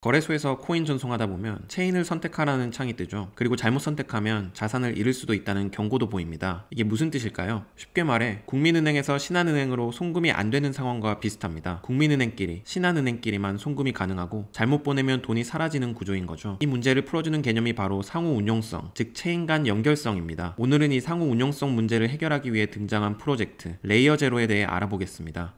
거래소에서 코인 전송하다 보면 체인을 선택하라는 창이 뜨죠. 그리고 잘못 선택하면 자산을 잃을 수도 있다는 경고도 보입니다. 이게 무슨 뜻일까요? 쉽게 말해 국민은행에서 신한은행으로 송금이 안 되는 상황과 비슷합니다. 국민은행끼리, 신한은행끼리만 송금이 가능하고 잘못 보내면 돈이 사라지는 구조인 거죠. 이 문제를 풀어주는 개념이 바로 상호 운용성, 즉 체인 간 연결성입니다. 오늘은 이 상호 운용성 문제를 해결하기 위해 등장한 프로젝트 레이어 제로에 대해 알아보겠습니다.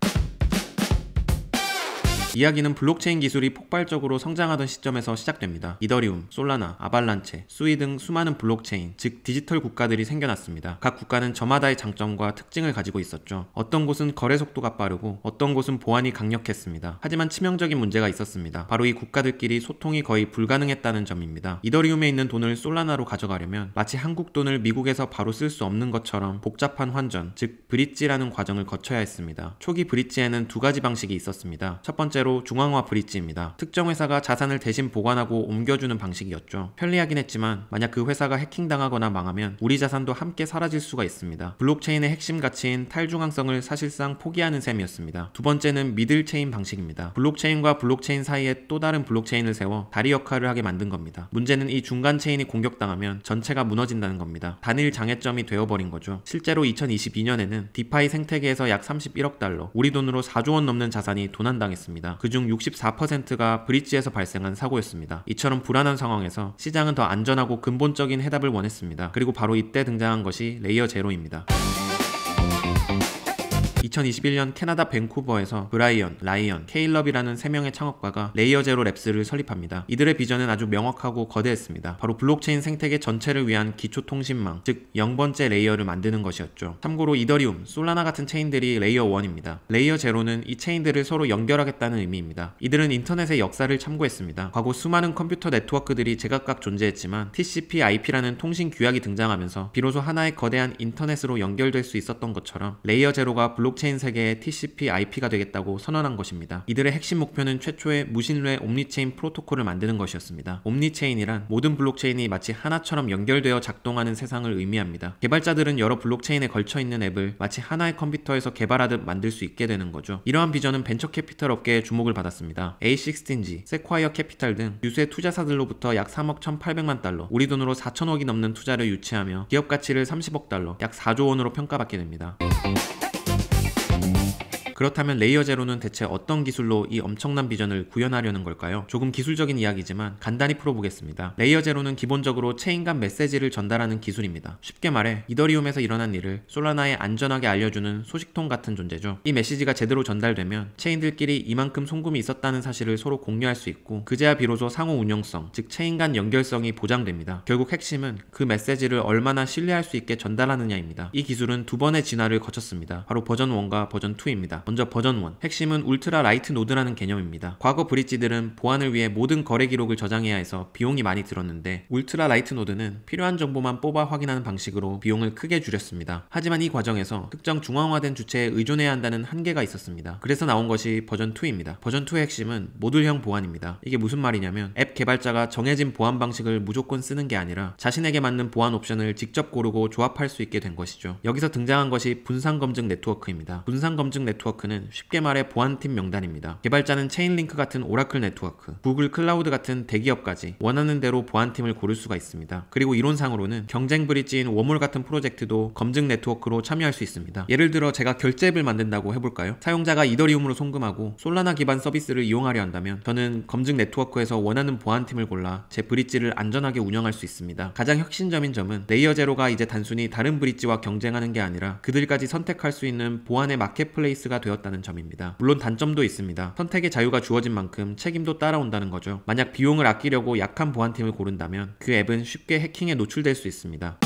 이야기는 블록체인 기술이 폭발적으로 성장하던 시점에서 시작됩니다. 이더리움, 솔라나, 아발란체, 수이 등 수많은 블록체인, 즉 디지털 국가들이 생겨났습니다. 각 국가는 저마다의 장점과 특징을 가지고 있었죠. 어떤 곳은 거래 속도가 빠르고 어떤 곳은 보안이 강력했습니다. 하지만 치명적인 문제가 있었습니다. 바로 이 국가들끼리 소통이 거의 불가능했다는 점입니다. 이더리움에 있는 돈을 솔라나로 가져가려면 마치 한국 돈을 미국에서 바로 쓸 수 없는 것처럼 복잡한 환전, 즉 브릿지라는 과정을 거쳐야 했습니다. 초기 브릿지에는 두 가지 방식이 있었습니다. 첫 번째로 중앙화 브릿지입니다. 특정 회사가 자산을 대신 보관하고 옮겨주는 방식이었죠. 편리하긴 했지만 만약 그 회사가 해킹당하거나 망하면 우리 자산도 함께 사라질 수가 있습니다. 블록체인의 핵심 가치인 탈중앙성을 사실상 포기하는 셈이었습니다. 두 번째는 미들체인 방식입니다. 블록체인과 블록체인 사이에 또 다른 블록체인을 세워 다리 역할을 하게 만든 겁니다. 문제는 이 중간 체인이 공격당하면 전체가 무너진다는 겁니다. 단일 장애점이 되어버린 거죠. 실제로 2022년에는 디파이 생태계에서 약 31억 달러, 우리 돈으로 4조 원 넘는 자산이 도난당했습니다. 그중 64%가 브릿지에서 발생한 사고였습니다. 이처럼 불안한 상황에서 시장은 더 안전하고 근본적인 해답을 원했습니다. 그리고 바로 이때 등장한 것이 레이어 제로입니다. 2021년 캐나다 밴쿠버에서 브라이언, 라이언, 케일럽이라는 3명의 창업가가 레이어 제로 랩스를 설립합니다. 이들의 비전은 아주 명확하고 거대했습니다. 바로 블록체인 생태계 전체를 위한 기초통신망, 즉 0번째 레이어를 만드는 것이었죠. 참고로 이더리움, 솔라나 같은 체인들이 레이어 1입니다. 레이어 제로는 이 체인들을 서로 연결하겠다는 의미입니다. 이들은 인터넷의 역사를 참고했습니다. 과거 수많은 컴퓨터 네트워크들이 제각각 존재했지만 TCP/IP라는 통신 규약이 등장하면서 비로소 하나의 거대한 인터넷으로 연결될 수 있었던 것처럼 레이어 제로가 블록체인 세계의 TCP/IP가 되겠다고 선언한 것입니다. 이들의 핵심 목표는 최초의 무신뢰 옴니체인 프로토콜을 만드는 것이었습니다. 옴니체인이란 모든 블록체인이 마치 하나처럼 연결되어 작동하는 세상을 의미합니다. 개발자들은 여러 블록체인에 걸쳐있는 앱을 마치 하나의 컴퓨터에서 개발하듯 만들 수 있게 되는 거죠. 이러한 비전은 벤처 캐피털 업계의 주목을 받았습니다. A16G, 세콰이어 캐피탈 등 유수의 투자사들로부터 약 3억 1,800만 달러, 우리 돈으로 4천억이 넘는 투자를 유치하며 기업 가치를 30억 달러, 약 4조 원으로 평가받게 됩니다. 그렇다면 레이어 제로는 대체 어떤 기술로 이 엄청난 비전을 구현하려는 걸까요? 조금 기술적인 이야기지만 간단히 풀어보겠습니다. 레이어 제로는 기본적으로 체인 간 메시지를 전달하는 기술입니다. 쉽게 말해 이더리움에서 일어난 일을 솔라나에 안전하게 알려주는 소식통 같은 존재죠. 이 메시지가 제대로 전달되면 체인들끼리 이만큼 송금이 있었다는 사실을 서로 공유할 수 있고 그제야 비로소 상호 운용성, 즉 체인 간 연결성이 보장됩니다. 결국 핵심은 그 메시지를 얼마나 신뢰할 수 있게 전달하느냐입니다. 이 기술은 두 번의 진화를 거쳤습니다. 바로 버전 1과 버전 2입니다. 먼저 버전 1, 핵심은 울트라 라이트 노드라는 개념입니다. 과거 브릿지들은 보안을 위해 모든 거래 기록을 저장해야 해서 비용이 많이 들었는데 울트라 라이트 노드는 필요한 정보만 뽑아 확인하는 방식으로 비용을 크게 줄였습니다. 하지만 이 과정에서 특정 중앙화된 주체에 의존해야 한다는 한계가 있었습니다. 그래서 나온 것이 버전 2입니다. 버전 2의 핵심은 모듈형 보안입니다. 이게 무슨 말이냐면 앱 개발자가 정해진 보안 방식을 무조건 쓰는 게 아니라 자신에게 맞는 보안 옵션을 직접 고르고 조합할 수 있게 된 것이죠. 여기서 등장한 것이 분산검증 네트워크입니다. 분산검증 네트워크는 쉽게 말해 보안팀 명단입니다. 개발자는 체인링크 같은 오라클 네트워크, 구글 클라우드 같은 대기업까지 원하는 대로 보안팀을 고를 수가 있습니다. 그리고 이론상으로는 경쟁 브릿지인 워몰 같은 프로젝트도 검증 네트워크로 참여할 수 있습니다. 예를 들어 제가 결제 앱을 만든다고 해볼까요? 사용자가 이더리움으로 송금하고 솔라나 기반 서비스를 이용하려 한다면 저는 검증 네트워크에서 원하는 보안팀을 골라 제 브릿지를 안전하게 운영할 수 있습니다. 가장 혁신점인 점은 레이어 제로가 이제 단순히 다른 브릿지와 경쟁하는 게 아니라 그들까지 선택할 수 있는 보안의 마켓플레이스가 되었다는 점입니다. 물론 단점도 있습니다. 선택의 자유가 주어진 만큼 책임도 따라온다는 거죠. 만약 비용을 아끼려고 약한 보안팀을 고른다면 그 앱은 쉽게 해킹에 노출될 수 있습니다.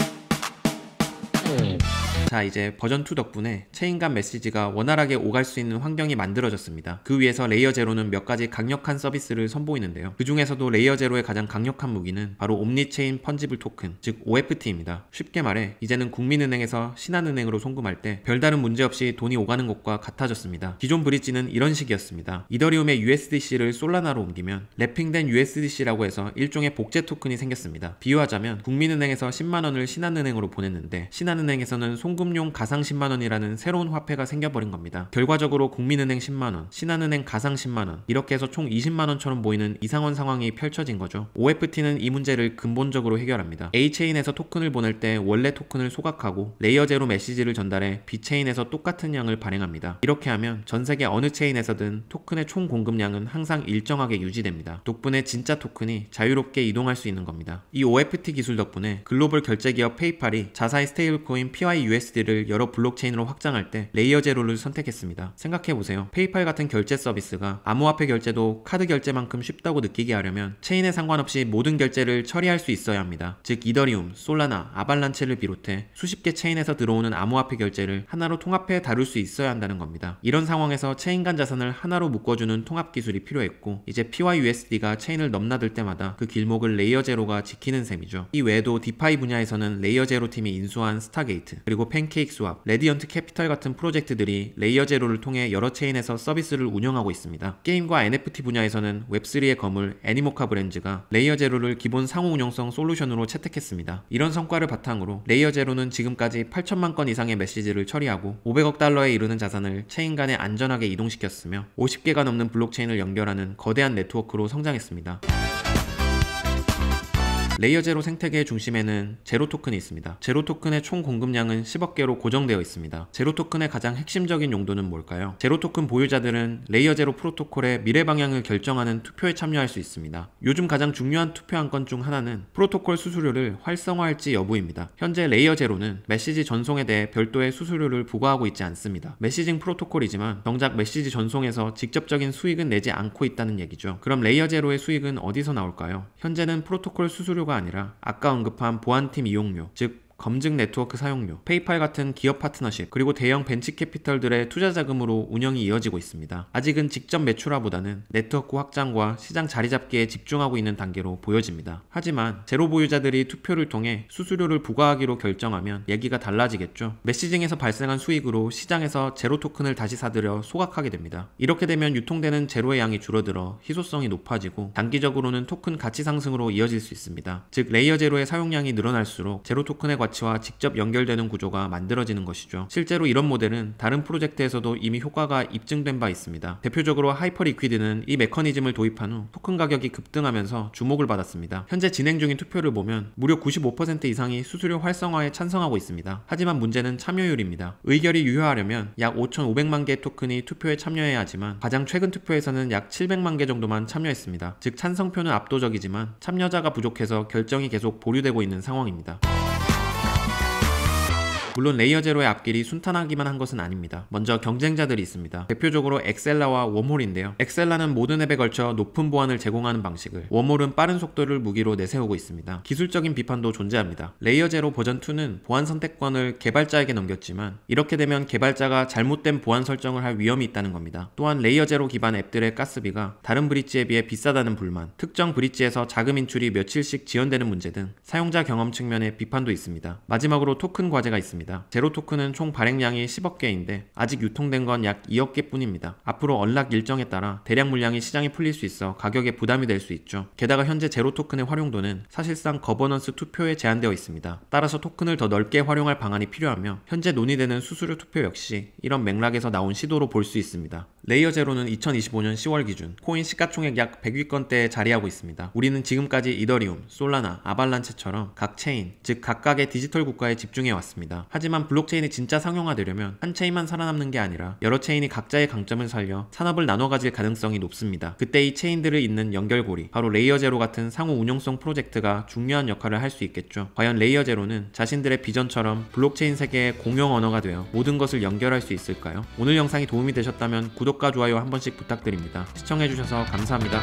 자, 이제 버전 2 덕분에 체인 간 메시지가 원활하게 오갈 수 있는 환경이 만들어졌습니다. 그 위에서 레이어 제로는 몇 가지 강력한 서비스를 선보이는데요. 그 중에서도 레이어 제로의 가장 강력한 무기는 바로 옴니체인 펀지블 토큰, 즉 OFT입니다. 쉽게 말해 이제는 국민은행에서 신한은행으로 송금할 때 별다른 문제 없이 돈이 오가는 것과 같아졌습니다. 기존 브릿지는 이런 식이었습니다. 이더리움의 USDC를 솔라나로 옮기면 랩핑된 USDC라고 해서 일종의 복제 토큰이 생겼습니다. 비유하자면 국민은행에서 10만원을 신한은행으로 보냈는데 신한은행에서는 송금 현금용 가상 10만원이라는 새로운 화폐가 생겨버린 겁니다. 결과적으로 국민은행 10만원, 신한은행 가상 10만원, 이렇게 해서 총 20만원처럼 보이는 이상한 상황이 펼쳐진 거죠. OFT는 이 문제를 근본적으로 해결합니다. A체인에서 토큰을 보낼 때 원래 토큰을 소각하고 레이어 제로 메시지를 전달해 B체인에서 똑같은 양을 발행합니다. 이렇게 하면 전 세계 어느 체인에서든 토큰의 총 공급량은 항상 일정하게 유지됩니다. 덕분에 진짜 토큰이 자유롭게 이동할 수 있는 겁니다. 이 OFT 기술 덕분에 글로벌 결제 기업 페이팔이 자사의 스테이블코인 PYUSD를 여러 블록체인으로 확장할 때 레이어 제로를 선택했습니다. 생각해보세요. 페이팔 같은 결제 서비스가 암호화폐 결제도 카드 결제만큼 쉽다고 느끼게 하려면 체인에 상관없이 모든 결제를 처리할 수 있어야 합니다. 즉 이더리움, 솔라나, 아발란체를 비롯해 수십 개 체인에서 들어오는 암호화폐 결제를 하나로 통합해 다룰 수 있어야 한다는 겁니다. 이런 상황에서 체인 간 자산을 하나로 묶어주는 통합 기술이 필요했고, 이제 PYUSD가 체인을 넘나들 때마다 그 길목을 레이어 제로가 지키는 셈이죠. 이 외에도 디파이 분야에서는 레이어 제로 팀이 인수한 스타게이트, 그리고 팬케이크 스왑, 레디언트 캐피탈 같은 프로젝트들이 레이어 제로를 통해 여러 체인에서 서비스를 운영하고 있습니다. 게임과 NFT 분야에서는 웹3의 거물 애니모카 브랜즈가 레이어 제로를 기본 상호 운영성 솔루션으로 채택했습니다. 이런 성과를 바탕으로 레이어 제로는 지금까지 8천만 건 이상의 메시지를 처리하고 500억 달러에 이르는 자산을 체인 간에 안전하게 이동시켰으며 50개가 넘는 블록체인을 연결하는 거대한 네트워크로 성장했습니다. 레이어 제로 생태계의 중심에는 제로 토큰이 있습니다. 제로 토큰의 총 공급량은 10억 개로 고정되어 있습니다. 제로 토큰의 가장 핵심적인 용도는 뭘까요? 제로 토큰 보유자들은 레이어 제로 프로토콜의 미래 방향을 결정하는 투표에 참여할 수 있습니다. 요즘 가장 중요한 투표 안건 중 하나는 프로토콜 수수료를 활성화할지 여부입니다. 현재 레이어 제로는 메시지 전송에 대해 별도의 수수료를 부과하고 있지 않습니다. 메시징 프로토콜이지만 정작 메시지 전송에서 직접적인 수익은 내지 않고 있다는 얘기죠. 그럼 레이어 제로의 수익은 어디서 나올까요? 현재는 프로토콜 수수료가 아니라 아까 언급한 보안팀 이용료, 즉 검증 네트워크 사용료, 페이팔 같은 기업 파트너십, 그리고 대형 벤치 캐피털들의 투자 자금으로 운영이 이어지고 있습니다. 아직은 직접 매출화보다는 네트워크 확장과 시장 자리 잡기에 집중하고 있는 단계로 보여집니다. 하지만 제로 보유자들이 투표를 통해 수수료를 부과하기로 결정하면 얘기가 달라지겠죠. 메시징에서 발생한 수익으로 시장에서 제로 토큰을 다시 사들여 소각하게 됩니다. 이렇게 되면 유통되는 제로의 양이 줄어들어 희소성이 높아지고 단기적으로는 토큰 가치 상승으로 이어질 수 있습니다. 즉 레이어 제로의 사용량이 늘어날수록 제로 토큰의 가치와 직접 연결되는 구조가 만들어지는 것이죠. 실제로 이런 모델은 다른 프로젝트에서도 이미 효과가 입증된 바 있습니다. 대표적으로 하이퍼리퀴드는 이 메커니즘을 도입한 후 토큰 가격이 급등하면서 주목을 받았습니다. 현재 진행 중인 투표를 보면 무려 95% 이상이 수수료 활성화에 찬성하고 있습니다. 하지만 문제는 참여율입니다. 의결이 유효하려면 약 5,500만 개의 토큰이 투표에 참여해야 하지만 가장 최근 투표에서는 약 700만 개 정도만 참여했습니다. 즉 찬성표는 압도적이지만 참여자가 부족해서 결정이 계속 보류되고 있는 상황입니다. 물론 레이어 제로의 앞길이 순탄하기만 한 것은 아닙니다. 먼저 경쟁자들이 있습니다. 대표적으로 엑셀라와 웜홀인데요. 엑셀라는 모든 앱에 걸쳐 높은 보안을 제공하는 방식을, 웜홀은 빠른 속도를 무기로 내세우고 있습니다. 기술적인 비판도 존재합니다. 레이어 제로 버전 2는 보안 선택권을 개발자에게 넘겼지만 이렇게 되면 개발자가 잘못된 보안 설정을 할 위험이 있다는 겁니다. 또한 레이어 제로 기반 앱들의 가스비가 다른 브릿지에 비해 비싸다는 불만, 특정 브릿지에서 자금 인출이 며칠씩 지연되는 문제 등 사용자 경험 측면의 비판도 있습니다. 마지막으로 토큰 과제가 있습니다. 제로 토큰은 총 발행량이 10억 개인데 아직 유통된 건 약 2억 개 뿐입니다. 앞으로 언락 일정에 따라 대량 물량이 시장에 풀릴 수 있어 가격에 부담이 될 수 있죠. 게다가 현재 제로 토큰의 활용도는 사실상 거버넌스 투표에 제한되어 있습니다. 따라서 토큰을 더 넓게 활용할 방안이 필요하며 현재 논의되는 수수료 투표 역시 이런 맥락에서 나온 시도로 볼 수 있습니다. 레이어 제로는 2025년 10월 기준 코인 시가총액 약 100위권대에 자리하고 있습니다. 우리는 지금까지 이더리움, 솔라나, 아발란체처럼 각 체인, 즉 각각의 디지털 국가에 집중해왔습니다. 하지만 블록체인이 진짜 상용화되려면 한 체인만 살아남는 게 아니라 여러 체인이 각자의 강점을 살려 산업을 나눠 가질 가능성이 높습니다. 그때 이 체인들을 잇는 연결고리, 바로 레이어 제로 같은 상호 운용성 프로젝트가 중요한 역할을 할 수 있겠죠. 과연 레이어 제로는 자신들의 비전처럼 블록체인 세계의 공용 언어가 되어 모든 것을 연결할 수 있을까요? 오늘 영상이 도움이 되셨다면 구독과 좋아요 한 번씩 부탁드립니다. 시청해주셔서 감사합니다.